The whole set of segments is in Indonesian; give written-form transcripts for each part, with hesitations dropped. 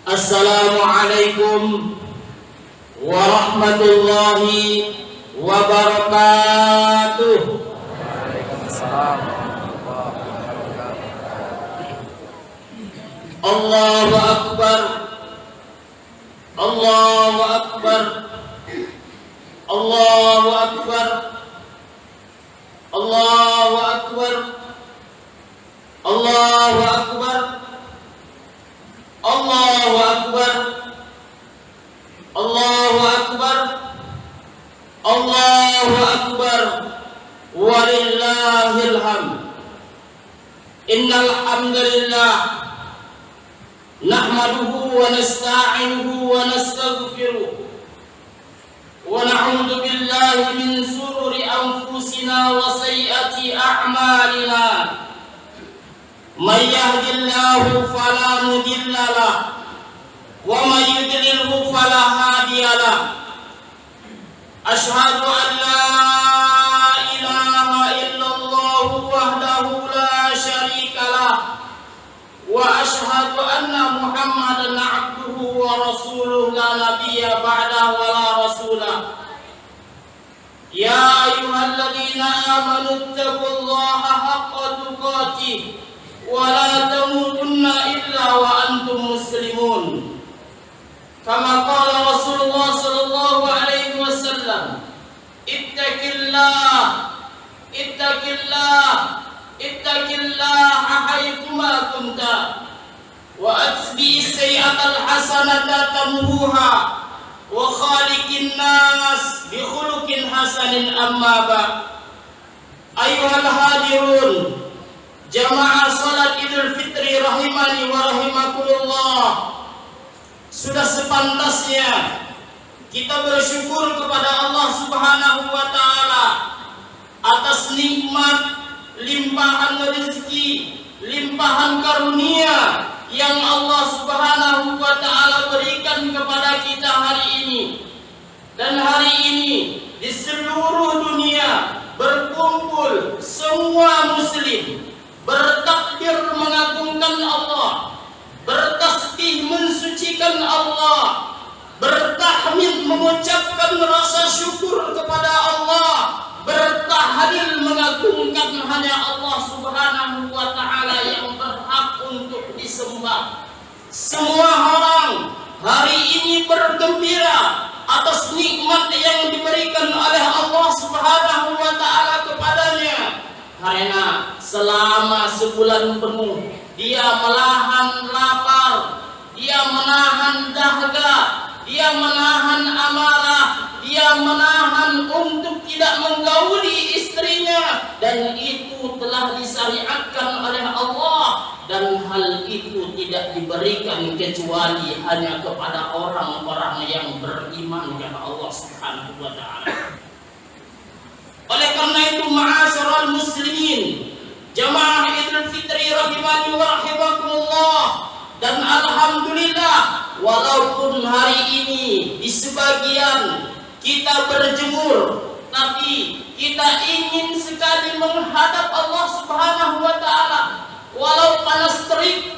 Assalamualaikum warahmatullahi wabarakatuh. Waalaikumsalam warahmatullahi wabarakatuh. Allahu Akbar, Allahu Akbar, Allahu Akbar, Allahu Akbar, Allahu Akbar, Allahu Akbar, Allahu Akbar, Allahu Akbar, walillahil hamd. Innal hamdalillah nahmaduhu wa nasta'inuhu wa nastaghfiruh wa na'udzu billahi min shururi anfusina wa sayyiati a'malina. May yahdihillahu fala mudilla lahu wa may yudlilhu fala hadiya lahu. Asyhadu an la ilaha illallah wahdahu la syarika lahu wa asyhadu anna Muhammadan abduhu wa rasuluhu la nabiyya ba'dahu wa la rasulah. Ya ayyuhalladzina amanu taqullaha haqqa tuqatih wa la tamutunna illa wa antum muslimun. Kama qala Rasulullah sallallahu alaihi wasallam, ittaqillah, ittaqillah, ittaqillah haitsuma kunta wa atbi'is sayyi'atal hasanata tamhuha wa khaliqin nas bi khuluqin hasanin. Amma ba ayyuhal hadirun jamaah salat Idul Fitri rahimani wa rahimakumullah. Sudah sepantasnya kita bersyukur kepada Allah Subhanahu wa taala atas nikmat limpahan rezeki, limpahan karunia yang Allah Subhanahu wa taala berikan kepada kita hari ini. Dan hari ini di seluruh dunia berkumpul semua muslim bertakbir mengagungkan Allah, bertasbih mensucikan Allah, bertahmid mengucapkan rasa syukur kepada Allah, bertahlil mengagungkan hanya Allah Subhanahu wa taala yang berhak untuk disembah. Semua orang hari ini bergembira atas nikmat yang diberikan oleh Allah Subhanahu wa taala kepadanya, karena selama sebulan penuh dia melahan lapar, dia menahan dahaga, dia menahan amarah, dia menahan untuk tidak menggauli istrinya, dan itu telah disyariatkan oleh Allah, dan hal itu tidak diberikan kecuali hanya kepada orang-orang yang beriman kepada Allah Subhanahu wa taala. Oleh karena itu, ma'asyiral muslimin, jamaah Idul Fitri rahimani wa rahimakumullah, dan alhamdulillah walaupun hari ini di sebagian kita berjemur, tapi kita ingin sekali menghadap Allah Subhanahu wa taala. Walau panas terik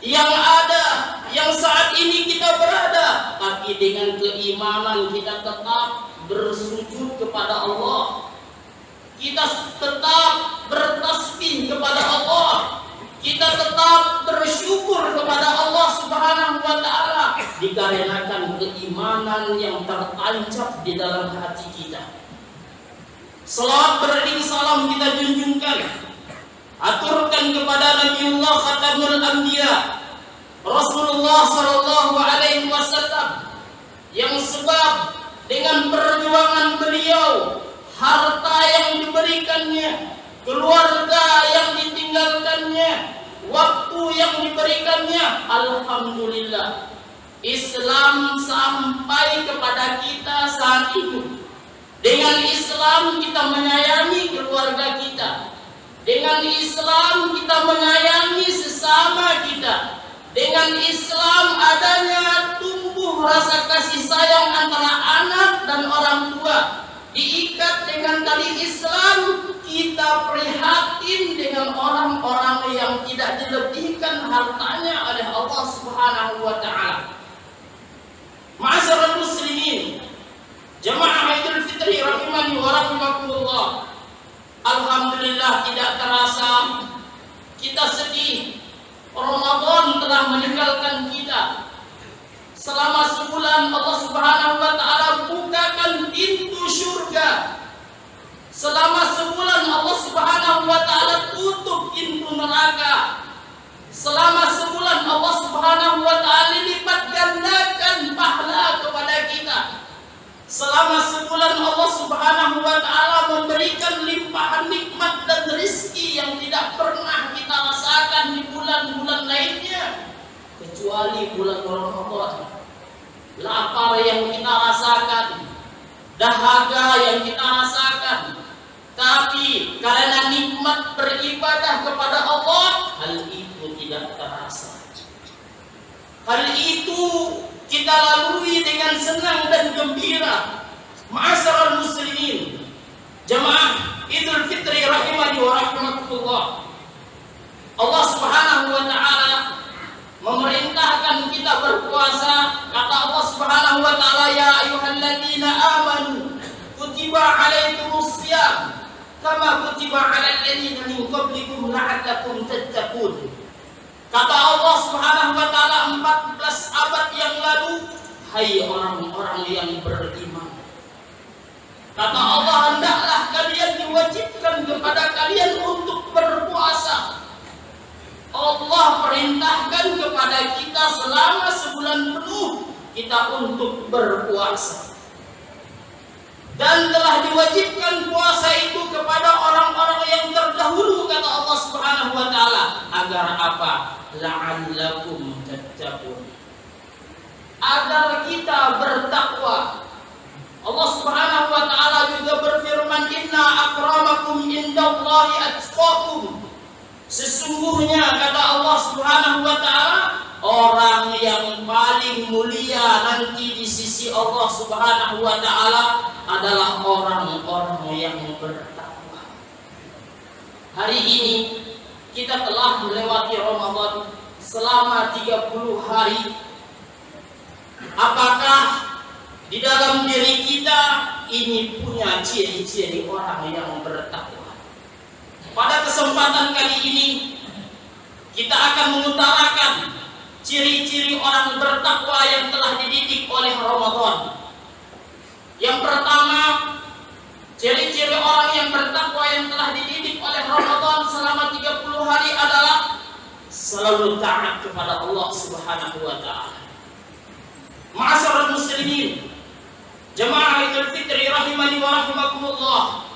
yang ada, yang saat ini kita berada, tapi dengan keimanan kita tetap bersujud kepada Allah. Kita tetap bertasbih kepada Allah. Kita tetap bersyukur kepada Allah Subhanahu wa taala dikarenakan keimanan yang tertancap di dalam hati kita. Salawat beriring salam kita junjungkan, aturkan kepada Nabiullah Khatamul Anbiya Rasulullah sallallahu alaihi wasallam, yang sebab dengan perjuangan beliau, harta yang diberikannya, keluarga yang ditinggalkannya, waktu yang diberikannya, alhamdulillah Islam sampai kepada kita saat itu. Dengan Islam kita menyayangi keluarga kita, dengan Islam kita menyayangi sesama kita, dengan Islam adanya tumbuh rasa kasih sayang antara anak dan orang tua, diikat dengan tali Islam. Kita prihatin dengan orang-orang yang tidak dilebihkan hartanya oleh Allah Subhanahu wa taala. Alhamdulillah tidak terasa kita sedih. Ramadan telah meninggalkan kita. Selama sebulan Allah Subhanahu wa taala bukakan pintu surga. Selama sebulan Allah Subhanahu wa taala tutup pintu neraka. Selama sebulan Allah Subhanahu wa taala lipat gandakan pahala kepada kita. Selama sebulan Allah Subhanahu wa taala memberikan limpahan nikmat dan rezeki yang tidak pernah kita rasakan di bulan-bulan lainnya kecuali bulan Ramadan. Lapar yang kita rasakan, dahaga yang kita rasakan, tapi karena nikmat beribadah kepada Allah, hal itu tidak terasa. Hal itu kita lalui dengan senang dan gembira. Ma'asyiral muslimin, jamaah Idul Fitri rahimani wa rahmatullah. Allah Subhanahu wa taala memerintahkan kita berpuasa. Kata Allah Subhanahu wa taala, ya ayyuhalladzina amanu kutiba alaikumus shiyam kama kutiba alal ladzina min qablikum la'allakum tattaqun. Kata Allah Subhanahu wa taala 14 abad yang lalu, hai orang-orang yang beriman. Kata Allah, hendaklah kalian diwajibkan kepada kalian untuk berpuasa. Allah perintahkan kepada kita selama sebulan penuh kita untuk berpuasa. Dan telah diwajibkan puasa itu kepada orang-orang yang terdahulu, kata Allah Subhanahu wa taala, agar apa? La'allakum tattaqun. Agar kita bertakwa. Allah Subhanahu wa taala juga berfirman, inna akramakum indallahi atqakum. Sesungguhnya kata Allah Subhanahu wa taala, orang yang paling mulia nanti di sisi Allah Subhanahu wa taala adalah orang-orang yang bertakwa. Hari ini kita telah melewati Ramadan selama 30 hari. Apakah di dalam diri kita ini punya ciri-ciri orang yang bertakwa? Pada kesempatan kali ini kita akan mengutarakan ciri-ciri orang bertakwa yang telah dididik oleh Ramadan. Yang pertama, ciri-ciri orang yang bertakwa yang telah dididik oleh Ramadan selama 30 hari adalah selalu taat kepada Allah Subhanahu wa taala. Ma'asyiral muslimin, jamaah Idul Fitri rahimani wa rahimakumullah.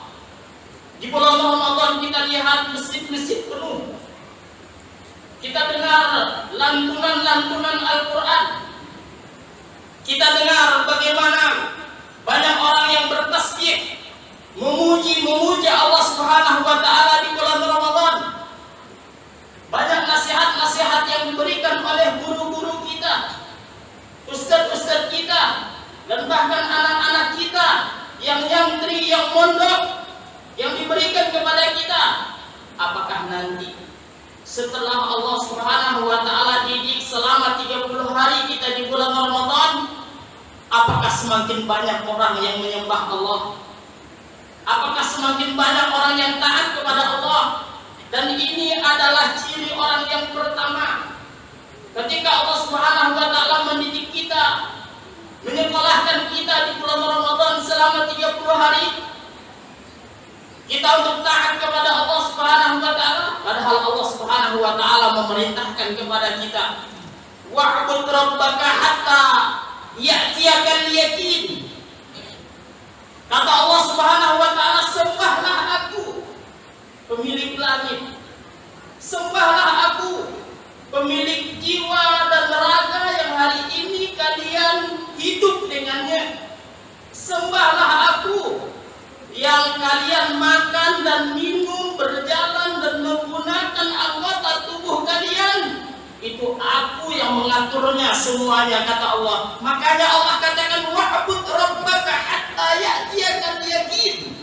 Di bulan Ramadan kita lihat masjid-masjid penuh. Kita dengar lantunan-lantunan Al-Quran. Kita dengar bagaimana banyak orang yang bertasbih, memuji Allah Subhanahu wa taala di bulan Ramadan. Banyak nasihat-nasihat yang diberikan oleh guru-guru kita, ustaz-ustaz kita, dan bahkan anak-anak kita yang nyantri, yang mondok, yang diberikan kepada kita. Apakah nanti setelah Allah Subhanahu wa taala didik selama 30 hari kita di bulan Ramadan, apakah semakin banyak orang yang menyembah Allah? Apakah semakin banyak orang yang taat kepada Allah? Dan ini adalah ciri orang yang pertama. Ketika Allah Subhanahu wa taala mendidik kita, menyekolahkan kita di bulan Ramadan selama 30 hari, kita untuk taat kepada Allah Subhanahu wa taala, padahal Allah Subhanahu wa taala memerintahkan kepada kita, wa'bud rabbaka hatta ya'tiyakal yaqin. Kata Allah Subhanahu wa taala, sembahlah aku, pemilik langit. Sembahlah aku, pemilik jiwa dan raga yang hari ini kalian hidup dengannya. Sembahlah aku yang kalian makan dan minum, berjalan dan menggunakan anggota tubuh kalian. Itu aku yang mengaturnya semuanya, kata Allah. Makanya Allah katakan, wa'bud rabbaka hatta ya'tiyakal yaqin.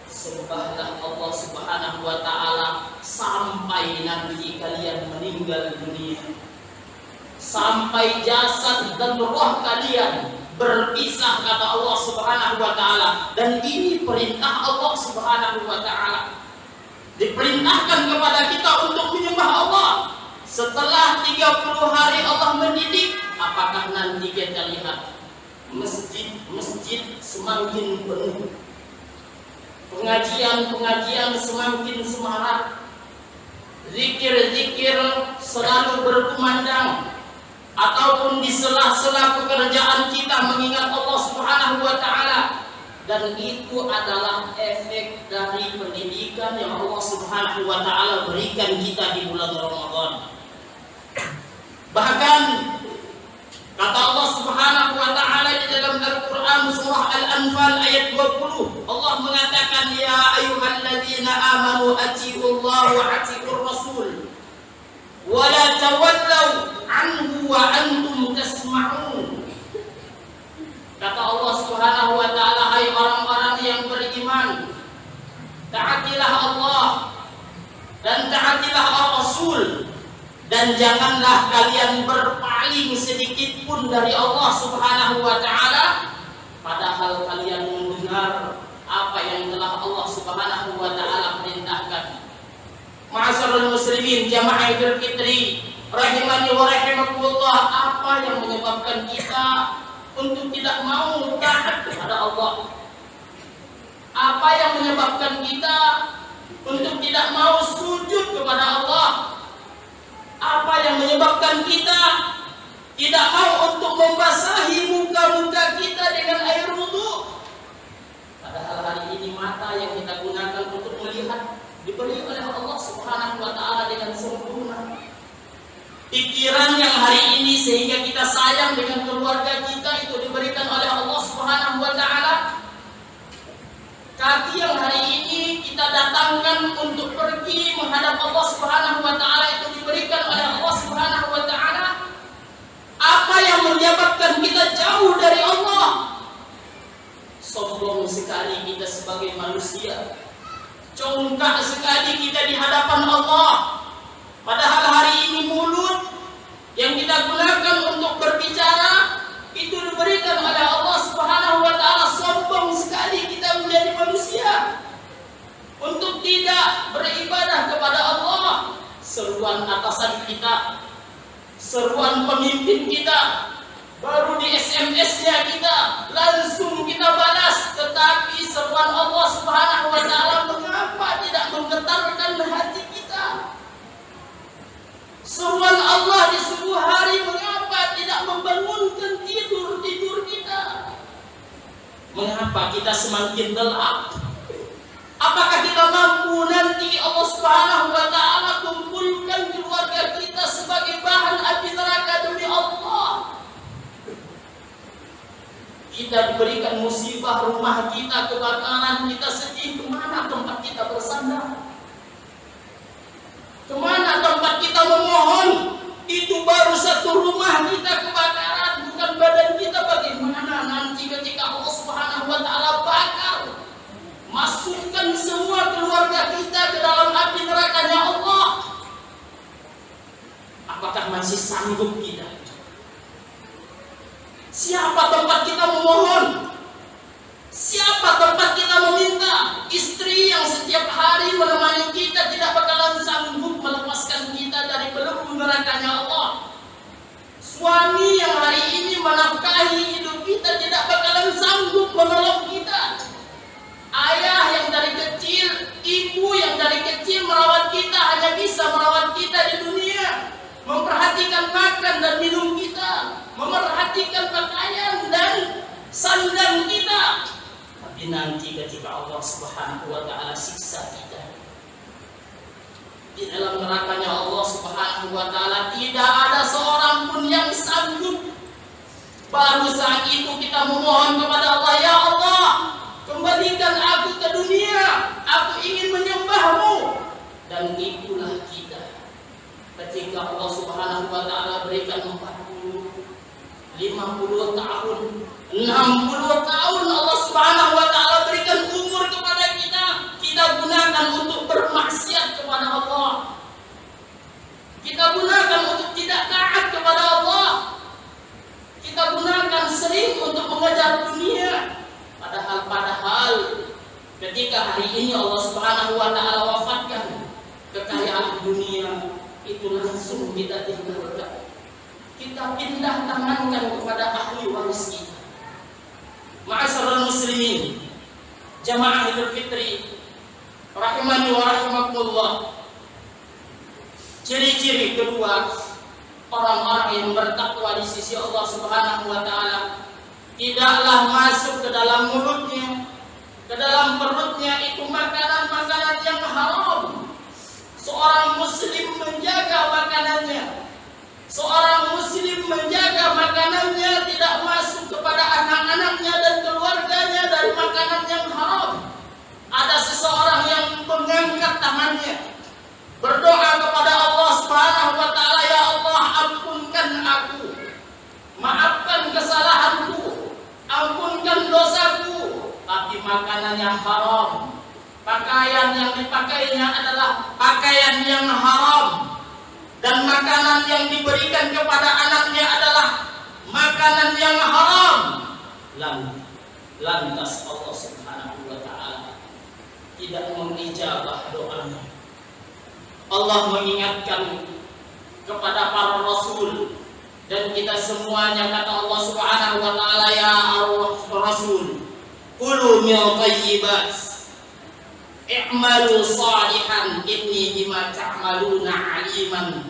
Sembahlah Allah Subhanahu wa taala sampai nanti kalian meninggal dunia. Sampai jasad dan roh kalian berpisah, kata Allah Subhanahu wa taala. Dan ini perintah Allah Subhanahu wa taala. Diperintahkan kepada kita untuk menyembah Allah. Setelah 30 hari Allah mendidik, apakah nanti kita lihat masjid-masjid semakin penuh, pengajian-pengajian semakin semarak, zikir-zikir selalu berkumandang, ataupun di sela-sela pekerjaan kita mengingat Allah Subhanahu wa taala. Dan itu adalah efek dari pendidikan yang Allah Subhanahu wa taala berikan kita di bulan Ramadan. Bahkan kata Allah Subhanahu wa taala di dalam Al-Qur'an surah Al-Anfal ayat 20, Allah mengatakan, ya ayyuhalladzina amanu atiiullaha wa atiiur rasul wa la tawallaw anhu wa antum tasma'un. Kata Allah Subhanahu wa taala, hai orang-orang yang beriman, taatilah Allah dan taatilah Rasul, dan janganlah kalian berpaling sedikit pun dari Allah Subhanahu wa taala, padahal kalian mendengar apa yang telah Allah Subhanahu wa taala perintahkan. Ma'asyiral muslimin jamaah Idul Fitri rahimani wa rahimakumullah, apa yang menyebabkan kita untuk tidak mau taat kepada Allah? Apa yang menyebabkan kita untuk tidak mau sujud kepada Allah? Apa yang menyebabkan kita tidak mau untuk membasahi muka-muka kita dengan air wudu? Padahal hari ini mata yang kita gunakan untuk melihat diberi oleh Allah Subhanahu wa taala dengan sempurna. Pikiran yang hari ini sehingga kita sayang dengan keluarga kita itu diberikan oleh Allah Subhanahu wa taala. Kaki yang hari ini kita datangkan untuk pergi menghadap Allah Subhanahu wa taala itu diberikan oleh Allah Subhanahu wa taala. Apa yang menyebabkan kita jauh dari Allah? Sombong sekali kita sebagai manusia. Congkak sekali kita di hadapan Allah. Padahal hari ini mulut yang kita gunakan untuk berbicara itu diberikan oleh Allah Subhanahu wa taala. Sombong sekali kita menjadi manusia untuk tidak beribadah kepada Allah. Seruan atasan kita, seruan pemimpin kita, baru di SMS-nya kita langsung kita balas, tetapi seruan Allah Subhanahu wa taala mengapa tidak menggetarkan hati kita? Seruan Allah di subuh hari mengapa tidak membangunkan tidur kita? Mengapa kita semakin gelap? Apakah kita mampu nanti Allah Subhanahu wa taala kumpulkan keluarga kita sebagai bahan api neraka demi Allah? Kita diberikan musibah, rumah kita kebakaran, kita sedih, kemana tempat kita bersandar? Kemana tempat kita memohon? Itu baru satu rumah kita kebakaran, bukan badan kita. Bagaimana nanti ketika Allah Subhanahu wa taala bakar, masukkan semua keluarga kita ke dalam api nerakanya Allah? Apakah masih sanggup kita? Siapa tempat kita memohon? Siapa tempat kita meminta? Istri yang setiap hari menemani kita tidak bakalan sanggup melepaskan kita dari belenggu nerakanya Allah. Suami yang hari ini menafkahi hidup kita tidak bakalan sanggup menolong kita. Ayah yang dari kecil, ibu yang dari kecil merawat kita hanya bisa merawat kita di dunia, memperhatikan makan dan minum kita, memerhatikan pakaian dan sandang kita. Tapi nanti ketika Allah Subhanahu wa taala siksa kita di dalam nerakanya Allah Subhanahu wa taala, tidak ada seorang pun yang sanggup. Baru saat itu kita memohon kepada Allah, ya Allah, kembalikan aku ke dunia, aku ingin menyembahmu. Dan itulah kita ketika Allah Subhanahu wa taala berikan 40, 50 tahun, 60 tahun Allah Subhanahu wa taala berikan umur kepada kita, kita gunakan untuk bermaksiat kepada Allah. Kita gunakan untuk tidak taat kepada Allah. Kita gunakan sering untuk langsung kita tinggalkan. Kita pindah tangankan kepada ahli waris kita. Ma'asyiral muslimin, jamaah Idul Fitri rahimani wa rahimakumullah. Ciri-ciri kedua orang-orang yang bertakwa di sisi Allah Subhanahu wa taala, tidaklah masuk ke dalam mulutnya, ke dalam perutnya itu makanan-makanan yang haram. Seorang muslim menjaga makanannya. Seorang muslim menjaga makanannya, tidak masuk kepada anak-anaknya dan keluarganya dari makanan yang haram. Ada seseorang yang mengangkat tangannya, berdoa kepada Allah Subhanahu wa taala, ya Allah, ampunkan aku, maafkan kesalahanku, ampunkan dosaku, tapi makanannya haram. Pakaian yang dipakainya adalah pakaian yang haram, dan makanan yang diberikan kepada anaknya adalah makanan yang haram. Lantas Allah Subhanahu wa taala tidak mengijabah doanya. Allah mengingatkan kepada para rasul dan kita semuanya, kata Allah Subhanahu wa taala, ya Rasul, kulu min thayyibat, i'malu salihan inni bima ta'maluna aliman.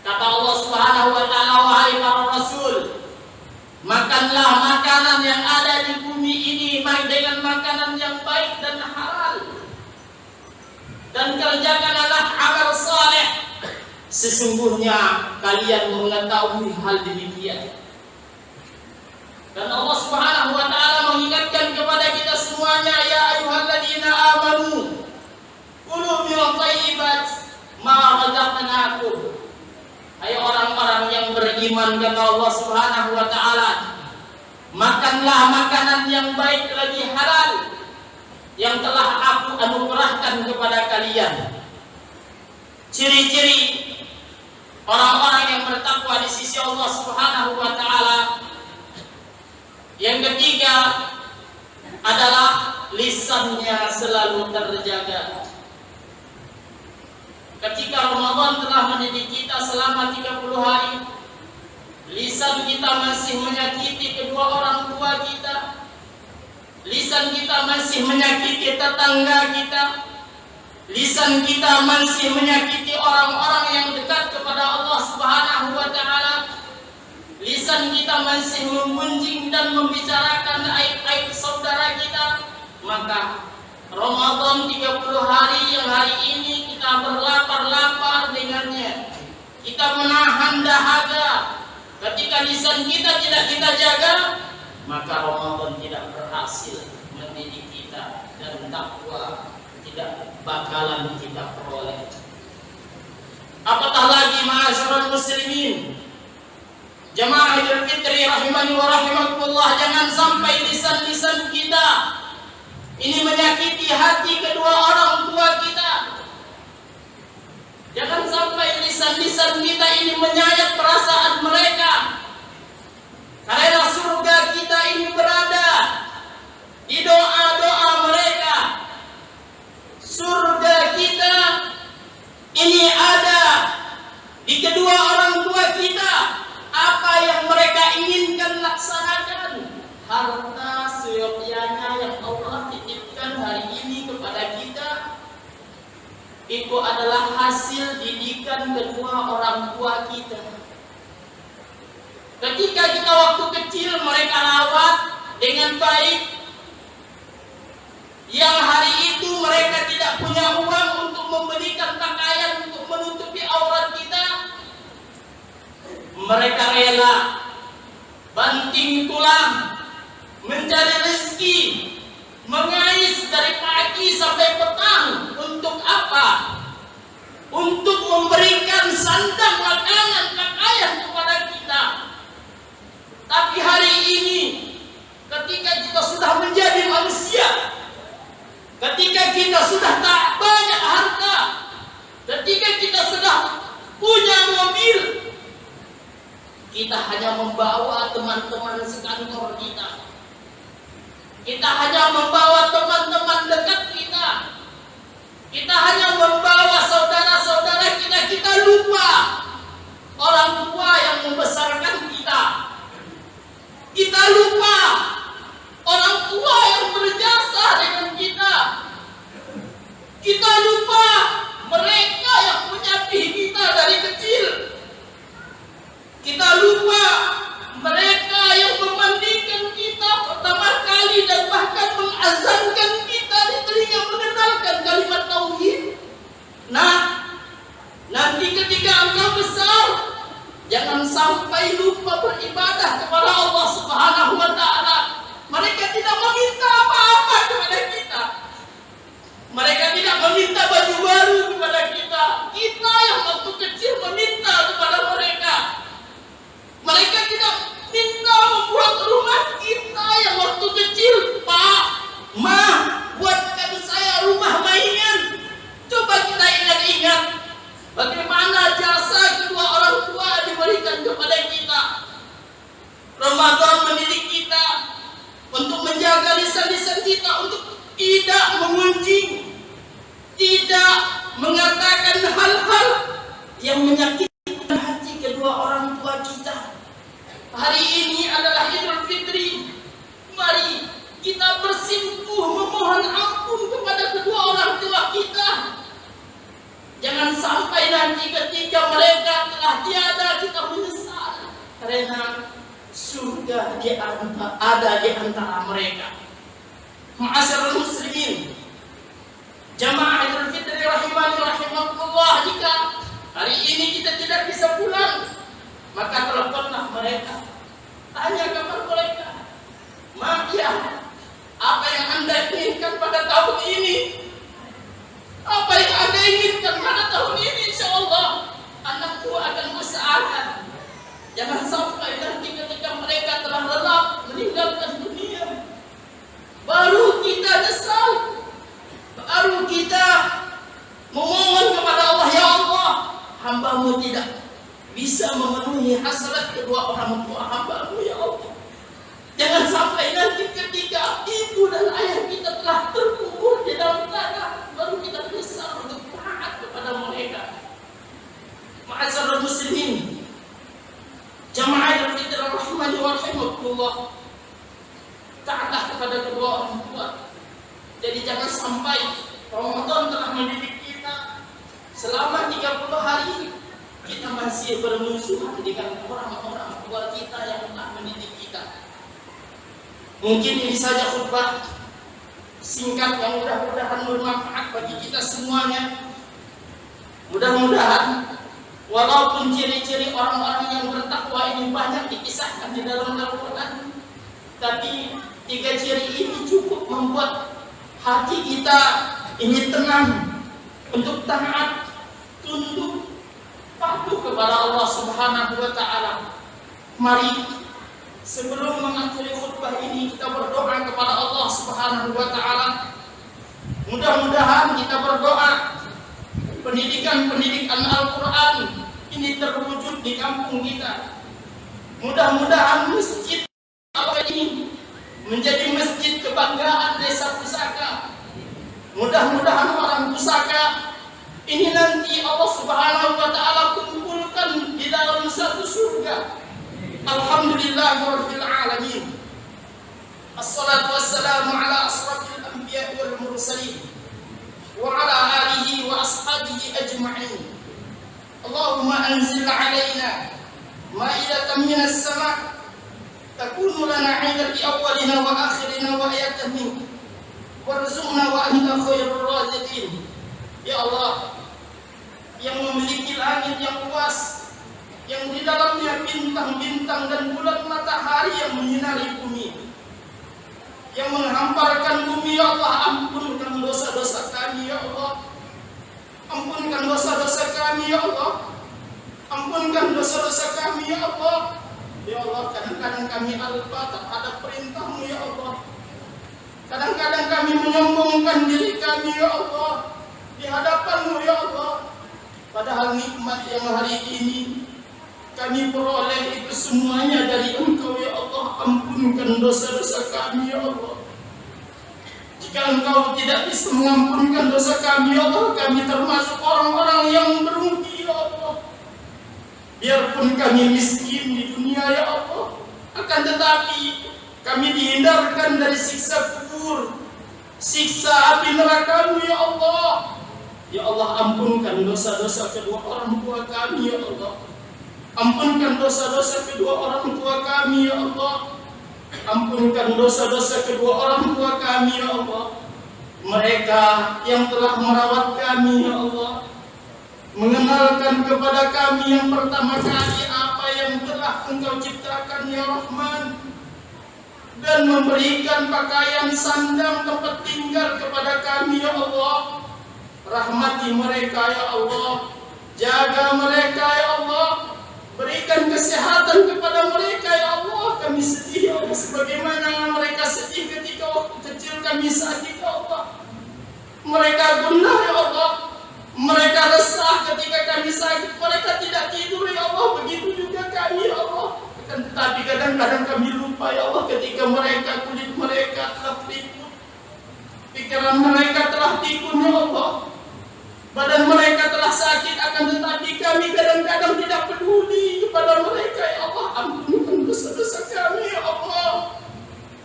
Kata Allah Subhanahu wa taala, wahai para rasul, makanlah makanan yang ada di bumi ini dengan makanan yang baik dan halal, dan kerjakanlah amal saleh, sesungguhnya kalian mengetahui hal demikian. Dan Allah Subhanahu wa taala mengingatkan kepada kita semuanya, ya ayyuhalladzina amanu kulu min thayyibat ma razaqnakum. Hai orang-orang yang beriman, kata Allah Subhanahu wa taala, makanlah makanan yang baik lagi halal yang telah aku anugerahkan kepada kalian. Ciri-ciri orang-orang yang bertakwa di sisi Allah Subhanahu wa taala yang ketiga adalah lisannya selalu terjaga. Ketika Ramadan telah mendidik kita selama 30 hari, lisan kita masih menyakiti kedua orang tua kita, lisan kita masih menyakiti tetangga kita, lisan kita masih menyakiti orang-orang yang dekat kepada Allah Subhanahu wa taala, lisan kita masih memunjing dan membicarakan aib-aib saudara kita, maka Ramadan 30 hari yang hari ini kita berlapar-lapar dengannya, kita menahan dahaga. Ketika lisan kita tidak kita jaga, maka Ramadan tidak berhasil mendidik kita dan takwa tidak bakalan kita peroleh. Apatah lagi ma'asyiral muslimin, jamaah Idul Fitri rahimani wa rahimakumullah, jangan sampai lisan-lisan kita ini menyakiti hati kedua orang tua kita. Jangan sampai lisan-lisan kita ini menyayat perasaan mereka. Karena surga kita ini berada di doa-doa mereka. Surga kita ini ada di kedua orang tua kita. Apa yang mereka inginkan laksanakan. Harta seyogyanya yang Allah titipkan hari ini kepada kita, itu adalah hasil didikan kedua orang tua kita. Ketika kita waktu kecil mereka rawat dengan baik, yang hari itu mereka tidak punya uang untuk membelikan pakaian untuk menutupi aurat kita, mereka rela banting tulang mencari rezeki, mengais dari pagi sampai petang. Untuk apa? Untuk memberikan sandang, makanan, pakaian kepada kita. Tapi hari ini, ketika kita sudah menjadi manusia, ketika kita sudah tak banyak harta, ketika kita sudah punya mobil, kita hanya membawa teman-teman sekantor kita. Kita hanya membawa teman-teman dekat kita. Kita hanya membawa saudara-saudara kita kita lupa orang tua yang membesarkan kita. Kita lupa orang tua yang berjasa dengan kita. Kita lupa mereka yang menyapih kita dari kecil. Kita lupa mereka yang memandikan kita pertama kali dan bahkan mengazankan kita di telinga mengenalkan kalimat tauhid. Nah, nanti ketika engkau besar, jangan sampai lupa beribadah kepada Allah Subhanahu wa taala. Mereka tidak meminta apa-apa kepada kita. Mereka tidak meminta baju baru kepada kita. Kita yang waktu kecil meminta kepada mereka. Mereka tidak minta membuat rumah kita yang waktu kecil. Pak, Ma, buatkan saya rumah mainan. Coba kita ingat-ingat bagaimana jasa kedua orang tua diberikan kepada kita. Ramadan mendidik kita untuk menjaga lisan-lisan kita untuk tidak mengunjing, tidak mengatakan hal-hal yang menyakitkan hati kedua orang tua kita. Hari ini adalah Idul Fitri. Mari kita bersimpuh memohon ampun kepada kedua orang tua kita. Jangan sampai nanti ketika mereka telah tiada kita menyesal karena surga ada di antara mereka. Ma'asyiral muslimin, jamaah Idul Fitri rahimani rahimakumullah, jika hari ini kita tidak bisa pulang, maka teleponlah mereka, tanya kabar mereka. Maaf ya, apa yang Anda inginkan pada tahun ini? Apa yang Anda inginkan pada tahun ini? InsyaAllah anakku akan usahakan. Jangan sampai nanti ketika mereka telah lelap meninggalkan dunia, baru kita nyesal, baru kita memohon kepada Allah, ya Allah, hamba-Mu tidak bisa memenuhi hasrat kedua orang tua hamba-Mu, ya Allah. Jangan sampai nanti ketika ibu dan ayah kita telah terkubur di dalam tanah, baru kita menyesal untuk taat kepada mereka. Ma'asyiral muslimin, jamaah Idul Fitri rahimani wa rahimakumullah, taatlah kepada kedua orang tua. Jadi jangan sampai Ramadan telah mendidik kita selama 30 hari kita masih bermusuhan dengan orang-orang tua kita yang telah mendidik kita. Mungkin ini saja khutbah singkat yang mudah-mudahan bermanfaat bagi kita semuanya. Mudah-mudahan walaupun ciri-ciri orang-orang yang bertakwa ini banyak dikisahkan di dalam Al-Quran, tapi 3 ciri ini cukup membuat hati kita ini tenang untuk taat, tunduk, patuh kepada Allah Subhanahu wa taala. Mari sebelum mengakhiri khutbah ini kita berdoa kepada Allah Subhanahu wa taala. Mudah-mudahan kita berdoa pendidikan Al-Quran ini terwujud di kampung kita. Mudah-mudahan masjid ini menjadi masjid kebanggaan desa Pusaka. Mudah-mudahan orang Pusaka ini nanti Allah Subhanahu wa taala kumpulkan di dalam satu surga. Alhamdulillahirabbil alamin. Assalatu wassalamu ala asrafil anbiya'i wal mursalin wa ala alihi wa ashabihi ajma'in. Allahumma anzil alaina ma'idatan minas sama' takunu lana 'idan li awwalina wa akhirina wa ayatan minka warzuqna wa anta khairur raziqin. Ya Allah, yang memiliki langit yang luas, yang di dalamnya bintang-bintang dan bulan matahari yang menyinari bumi, yang menghamparkan bumi, ya Allah, ampunkan dosa-dosa kami, ya Allah. Ampunkan dosa-dosa kami, ya Allah. Ampunkan dosa-dosa kami, ya Allah. Ya Allah, kadang-kadang kami lupa terhadap perintah-Mu, ya Allah. Kadang-kadang kami menyombongkan diri kami, ya Allah, di hadapan-Mu, ya Allah. Padahal nikmat yang hari ini kami peroleh itu semuanya dari Engkau, ya Allah. Ampunkan dosa-dosa kami, ya Allah. Jika Engkau tidak bisa mengampunkan dosa kami, ya Allah, kami termasuk orang-orang yang merugi, ya Allah. Biarpun kami miskin di dunia ya Allah, akan tetapi kami dihindarkan dari siksa kubur, siksa api neraka-Mu ya Allah. Ya Allah, ampunkan dosa-dosa kedua orang tua kami ya Allah. Ampunkan dosa-dosa kedua orang tua kami ya Allah. Ampunkan dosa-dosa kedua orang tua kami ya Allah. Mereka yang telah merawat kami ya Allah, mengenalkan kepada kami yang pertama kali apa yang telah Engkau ciptakan ya Rahman, dan memberikan pakaian sandang tempat tinggal kepada kami ya Allah. Rahmati mereka ya Allah, jaga mereka ya Allah, berikan kesehatan kepada mereka ya Allah. Kami sedih ya Allah, sebagaimana mereka sedih ketika waktu kecil kami sakit ya Allah. Mereka gundah ya Allah, mereka resah ketika kami sakit, mereka tidak tidur ya Allah. Begitu juga kami ya Allah. Tetapi kadang-kadang kami lupa ya Allah, ketika mereka, kulit mereka telah terliput, pikiran mereka telah tikun ya Allah, badan mereka telah sakit, akan tetapi kami kadang-kadang tidak peduli kepada mereka ya Allah. Ampunkan dosa-dosa kami ya Allah,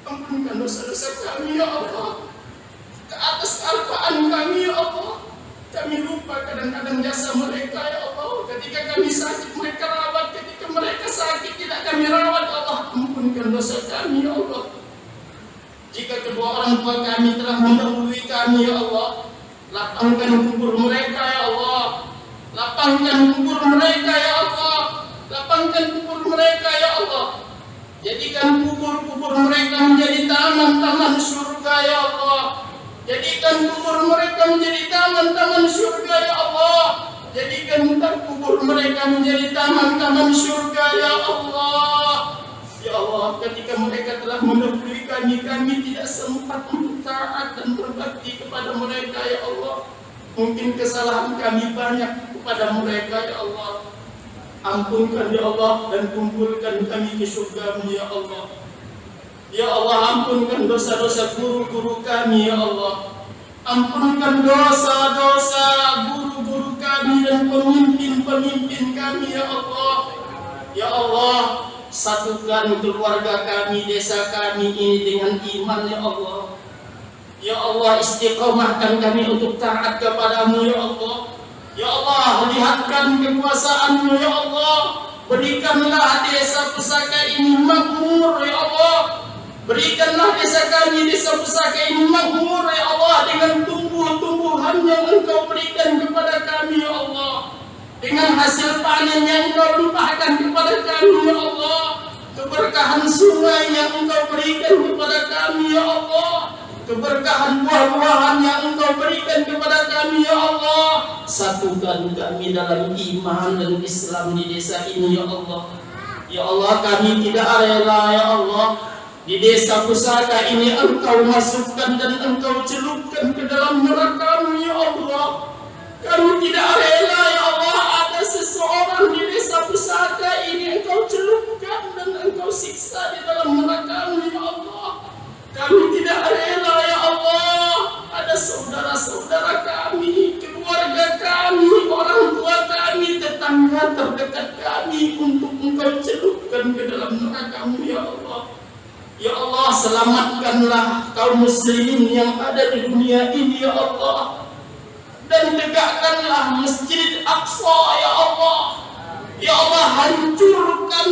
ampunkan dosa-dosa kami ya Allah, ke atas kealpaan kami ya Allah. Kami lupa kadang-kadang jasa mereka ya Allah. Ketika kami sakit mereka rawat, ketika mereka sakit tidak kami rawat ya Allah. Ampunkan dosa kami ya Allah. Jika kedua orang tua kami telah mendahului kami ya Allah, lapangkan kubur mereka ya Allah. Lapangkan kubur mereka ya Allah. Lapangkan kubur mereka ya Allah. Jadikan kubur-kubur mereka menjadi taman-taman surga ya Allah. Jadikan kubur mereka menjadi taman-taman surga ya Allah. Jadikan kubur mereka menjadi taman-taman surga ya Allah. Ya Allah, ketika mereka telah mendahului kami, kami tidak sempat untuk taat dan berbakti kepada mereka ya Allah. Mungkin kesalahan kami banyak kepada mereka ya Allah. Ampunkan ya Allah dan kumpulkan kami ke surga-Mu ya Allah. Ya Allah, ampunkan dosa-dosa guru-guru kami ya Allah. Ampunkan dosa-dosa guru-guru kami dan pemimpin-pemimpin kami ya Allah. Ya Allah, satukan keluarga kami, desa kami ini dengan iman ya Allah. Ya Allah, istiqomahkan kami untuk taat kepada-Mu ya Allah. Ya Allah, lihatkan kekuasaan-Mu ya Allah. Berikanlah desa pusaka ini makmur ya Allah. Berikanlah desa kami, desa pusaka ini makmur ya Allah, dengan tumbuh-tumbuhan yang Engkau berikan kepada kami ya Allah, dengan hasil panen yang Engkau limpahkan kepada kami ya Allah, keberkahan sungai yang Engkau berikan kepada kami ya Allah, keberkahan buah-buahan yang Engkau berikan kepada kami ya Allah. Satukan kami dalam iman dan Islam di desa ini ya Allah. Ya Allah, kami tidak rela ya Allah, di desa pusaka ini Engkau masukkan dan Engkau celupkan ke dalam neraka-Mu ya Allah. Kami tidak rela ya Allah, ada seseorang di desa pusaka ini Engkau celupkan dan Engkau siksa di dalam neraka-Mu ya Allah. Kami tidak rela ya Allah, ada saudara-saudara kami, keluarga kami, orang tua kami, tetangga terdekat kami untuk Engkau celupkan ke dalam neraka-Mu ya Allah. Ya Allah, selamatkanlah kaum muslimin yang ada di dunia ini ya Allah, dan tegakkanlah Masjid Aqsa ya Allah. Ya Allah, hancurkan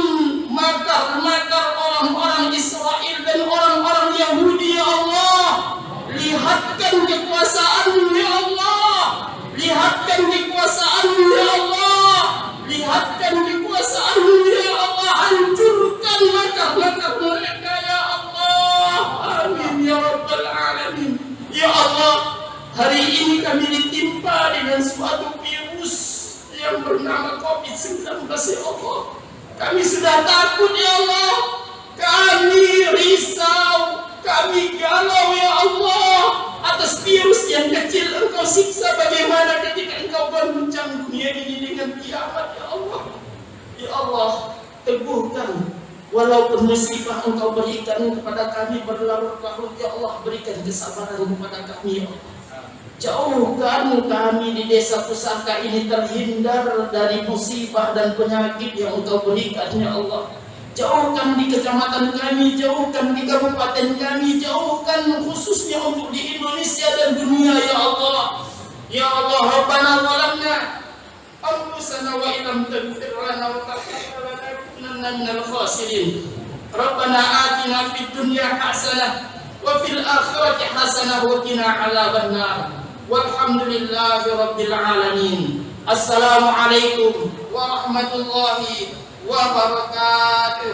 makar-makar orang-orang Israel dan orang-orang Yahudi ya Allah. Lihatkan kekuasaan-Mu ya Allah. Lihatkan kekuasaan-Mu ya Allah. Lihatkan kekuasaan-Mu ya Allah. Hancurkan makar-makar mereka ya Allah. Amin ya Rabbal Alamin. Ya Allah, hari ini kami ditimpa dengan suatu virus yang bernama COVID-19 ya Allah. Kami sudah takut ya Allah. Kami risau, kami galau ya Allah atas virus yang kecil Engkau siksa bagaimana ketika Engkau goncang dunia ini dengan kiamat ya Allah. Ya Allah, teguhkan walaupun musibah Engkau berikan kepada kami berlarut-larut ya Allah, berikan kesabaran kepada kami ya Allah. Jauhkan kami di desa pusaka ini terhindar dari musibah dan penyakit yang Engkau berikan ya Allah. Jauhkan di kecamatan kami, jauhkan di kabupaten kami, jauhkan khususnya untuk di Indonesia dan dunia ya Allah. Ya Allah, Rabbana zalamna anfusana wa illam taghfir lana wa tarhamna lanakunanna minal khasirin. Rabbana atina fid dunya hasanah wa fil akhirati hasanah wa qina adzabannar. Walhamdulillahi rabbil alamin. Assalamualaikum warahmatullahi wabarakatuh.